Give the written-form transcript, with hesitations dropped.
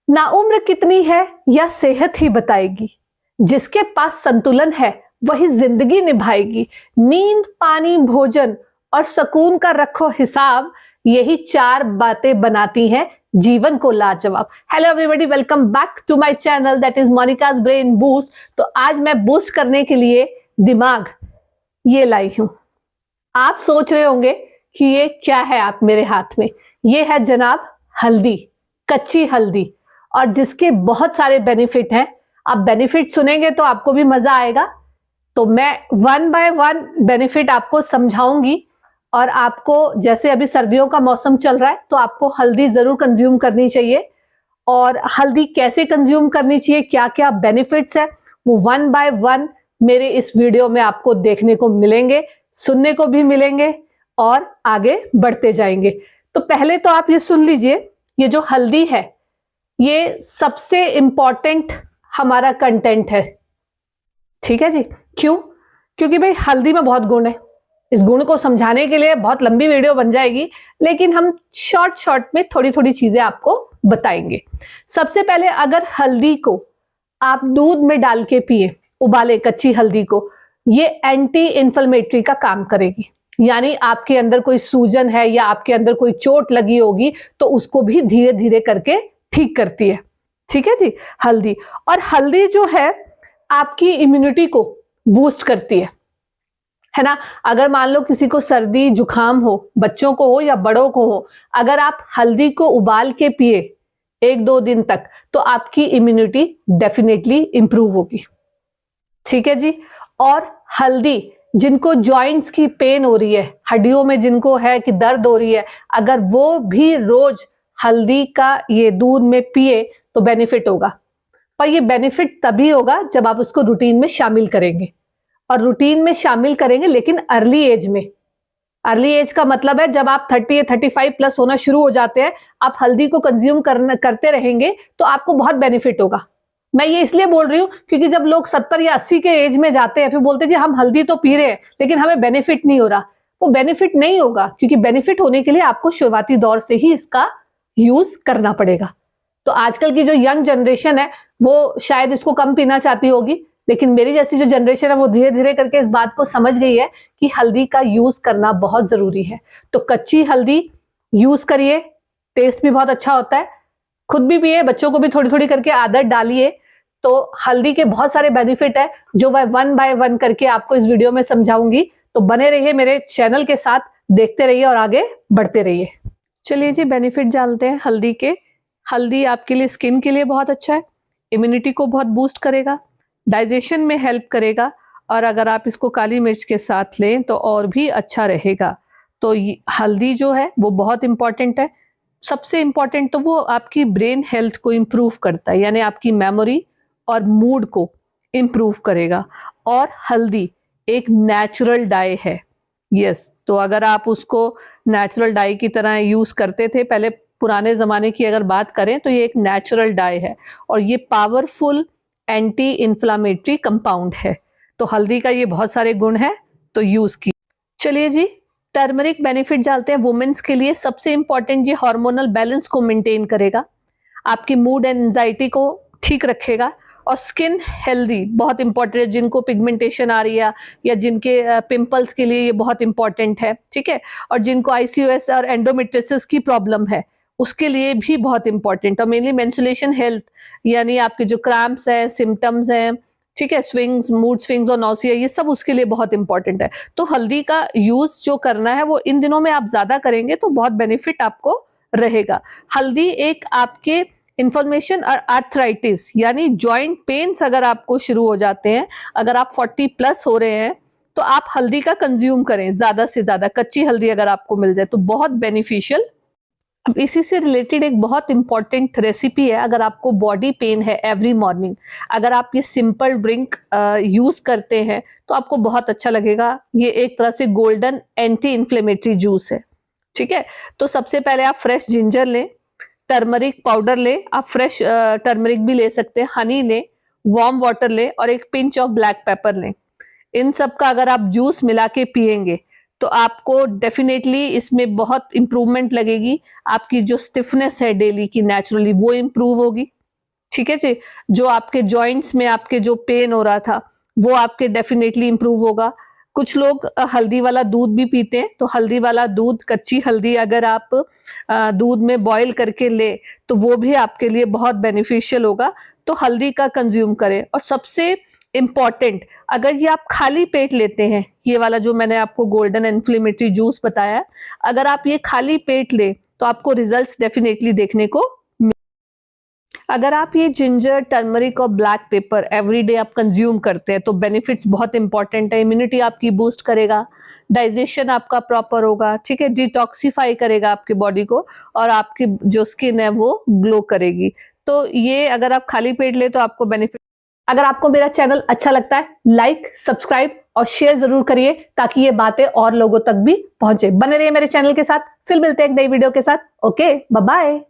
ना उम्र कितनी है या सेहत ही बताएगी, जिसके पास संतुलन है वही जिंदगी निभाएगी। नींद, पानी, भोजन और सुकून का रखो हिसाब, यही चार बातें बनाती हैं जीवन को लाजवाब। Hello everybody, welcome back to my channel that is Monica's brain boost. तो आज मैं बूस्ट करने के लिए दिमाग ये लाई हूं। आप सोच रहे होंगे कि ये क्या है आप मेरे हाथ में। ये है जनाब हल्दी, कच्ची हल्दी, और जिसके बहुत सारे बेनिफिट हैं। आप बेनिफिट सुनेंगे तो आपको भी मजा आएगा। तो मैं वन बाय वन बेनिफिट आपको समझाऊंगी, और आपको जैसे अभी सर्दियों का मौसम चल रहा है तो आपको हल्दी जरूर कंज्यूम करनी चाहिए। और हल्दी कैसे कंज्यूम करनी चाहिए, क्या क्या बेनिफिट्स है, वो वन बाय वन मेरे इस वीडियो में आपको देखने को मिलेंगे, सुनने को भी मिलेंगे और आगे बढ़ते जाएंगे। तो पहले तो आप ये सुन लीजिए, ये जो हल्दी है ये सबसे इंपॉर्टेंट हमारा कंटेंट है। ठीक है जी। क्यों? क्योंकि भाई हल्दी में बहुत गुण है। इस गुण को समझाने के लिए बहुत लंबी वीडियो बन जाएगी, लेकिन हम शॉर्ट में थोड़ी थोड़ी चीजें आपको बताएंगे। सबसे पहले, अगर हल्दी को आप दूध में डाल के पिए, उबाले कच्ची हल्दी को, ये एंटी इन्फ्लेमेटरी का काम करेगी। यानी आपके अंदर कोई सूजन है या आपके अंदर कोई चोट लगी होगी तो उसको भी धीरे धीरे करके ठीक करती है। ठीक है जी। हल्दी, और हल्दी जो है आपकी इम्यूनिटी को बूस्ट करती है ना। अगर मान लो किसी को सर्दी जुकाम हो, बच्चों को हो या बड़ों को हो, अगर आप हल्दी को उबाल के पिए 1-2 दिन तक, तो आपकी इम्यूनिटी डेफिनेटली इंप्रूव होगी। ठीक है जी। और हल्दी, जिनको जॉइंट्स की पेन हो रही है, हड्डियों में जिनको है कि दर्द हो रही है, अगर वो भी रोज हल्दी का ये दूध में पिए तो बेनिफिट होगा। पर ये बेनिफिट तभी होगा जब आप उसको रूटीन में शामिल करेंगे, और रूटीन में शामिल करेंगे लेकिन अर्ली एज में। अर्ली एज का मतलब है जब आप 30 या 35 प्लस होना शुरू हो जाते हैं, आप हल्दी को कंज्यूम करते रहेंगे तो आपको बहुत बेनिफिट होगा। मैं ये इसलिए बोल रही हूं क्योंकि जब लोग 70 या 80 के एज में जाते हैं, फिर बोलते हैं जी हम हल्दी तो पी रहे हैं लेकिन हमें बेनिफिट नहीं हो रहा। वो बेनिफिट नहीं होगा, क्योंकि बेनिफिट होने के लिए आपको शुरुआती दौर से ही इसका यूज करना पड़ेगा। तो आजकल की जो यंग जनरेशन है वो शायद इसको कम पीना चाहती होगी, लेकिन मेरी जैसी जो जनरेशन है वो धीरे धीरे करके इस बात को समझ गई है कि हल्दी का यूज करना बहुत जरूरी है। तो कच्ची हल्दी यूज करिए, टेस्ट भी बहुत अच्छा होता है। खुद भी पिए, बच्चों को भी थोड़ी थोड़ी करके आदत डालिए। तो हल्दी के बहुत सारे बेनिफिट है जो मैं वन बाय वन करके आपको इस वीडियो में समझाऊंगी। तो बने रहिए मेरे चैनल के साथ, देखते रहिए और आगे बढ़ते रहिए। चलिए जी, बेनिफिट जानते हैं हल्दी के। हल्दी आपके लिए स्किन के लिए बहुत अच्छा है, इम्यूनिटी को बहुत बूस्ट करेगा, डाइजेशन में हेल्प करेगा, और अगर आप इसको काली मिर्च के साथ लें तो और भी अच्छा रहेगा। तो हल्दी जो है वो बहुत इंपॉर्टेंट है। सबसे इंपॉर्टेंट तो वो आपकी ब्रेन हेल्थ को इम्प्रूव करता है, यानी आपकी मेमोरी और मूड को इम्प्रूव करेगा। और हल्दी एक नेचुरल डाई है। यस, तो अगर आप उसको नेचुरल डाई की तरह यूज करते थे पहले, पुराने जमाने की अगर बात करें, तो ये एक नेचुरल डाई है और ये पावरफुल एंटी इन्फ्लामेटरी कंपाउंड है। तो हल्दी का ये बहुत सारे गुण है, तो यूज की। चलिए जी, टर्मरिक बेनिफिट जानते हैं वुमेन्स के लिए। सबसे इंपॉर्टेंट, ये हार्मोनल बैलेंस को मेंटेन करेगा, आपकी मूड एंड एंजाइटी को ठीक रखेगा, और स्किन हेल्दी बहुत इंपॉर्टेंट है। जिनको पिगमेंटेशन आ रही है या जिनके पिंपल्स के लिए ये बहुत इंपॉर्टेंट है। ठीक है। और जिनको ICOS और एंडोमेट्रियोसिस की प्रॉब्लम है उसके लिए भी बहुत इंपॉर्टेंट, और मेनली मेंस्ट्रुएशन हेल्थ, यानी आपके जो क्रैम्प्स हैं, सिम्टम्स हैं, ठीक है, स्विंग्स, मूड स्विंग्स और नौसिया, ये सब उसके लिए बहुत इंपॉर्टेंट है। तो हल्दी का यूज जो करना है वो इन दिनों में आप ज्यादा करेंगे तो बहुत बेनिफिट आपको रहेगा। हल्दी एक आपके इन्फ्लेमेशन और आर्थराइटिस यानी जॉइंट पेन्स अगर आपको शुरू हो जाते हैं, अगर आप 40 प्लस हो रहे हैं, तो आप हल्दी का कंज्यूम करें ज्यादा से ज्यादा। कच्ची हल्दी अगर आपको मिल जाए तो बहुत बेनिफिशियल। अब इसी से रिलेटेड एक बहुत इंपॉर्टेंट रेसिपी है। अगर आपको बॉडी पेन है एवरी मॉर्निंग, अगर आप ये सिंपल ड्रिंक यूज करते हैं तो आपको बहुत अच्छा लगेगा। ये एक तरह से गोल्डन एंटी इन्फ्लेमेटरी जूस है। ठीक है। तो सबसे पहले आप फ्रेश जिंजर लें, टर्मरिक पाउडर लें, आप फ्रेश टर्मरिक भी ले सकते हैं, हनी लें, वार्म वाटर लें, और एक पिंच ऑफ ब्लैक पेपर लें। इन सब का अगर आप जूस मिला के पिएंगे तो आपको डेफिनेटली इसमें बहुत इंप्रूवमेंट लगेगी। आपकी जो स्टिफनेस है डेली की नेचुरली वो इंप्रूव होगी। ठीक है जी। जो आपके जॉइंट्स में आपके जो पेन हो रहा था वो आपके डेफिनेटली इंप्रूव होगा। कुछ लोग हल्दी वाला दूध भी पीते हैं, तो हल्दी वाला दूध, कच्ची हल्दी अगर आप दूध में बॉईल करके ले तो वो भी आपके लिए बहुत बेनिफिशियल होगा। तो हल्दी का कंज्यूम करें। और सबसे इम्पॉर्टेंट, अगर ये आप खाली पेट लेते हैं, ये वाला जो मैंने आपको गोल्डन इन्फ्लेमेटरी जूस बताया, अगर आप ये खाली पेट ले तो आपको रिजल्ट्स डेफिनेटली देखने को। अगर आप ये जिंजर, टर्मरिक और ब्लैक पेपर एवरीडे आप कंज्यूम करते हैं तो बेनिफिट्स बहुत इंपॉर्टेंट है। इम्यूनिटी आपकी बूस्ट करेगा, डाइजेशन आपका प्रॉपर होगा, ठीक है, डिटॉक्सिफाई करेगा आपके बॉडी को, और आपकी जो स्किन है वो ग्लो करेगी। तो ये अगर आप खाली पेट ले तो आपको बेनिफिट। अगर आपको मेरा चैनल अच्छा लगता है, लाइक, सब्सक्राइब और शेयर जरूर करिए ताकि ये बातें और लोगों तक भी पहुंचे। बने रहिए मेरे चैनल के साथ। फिर मिलते हैं एक नई वीडियो के साथ। Okay, bye bye.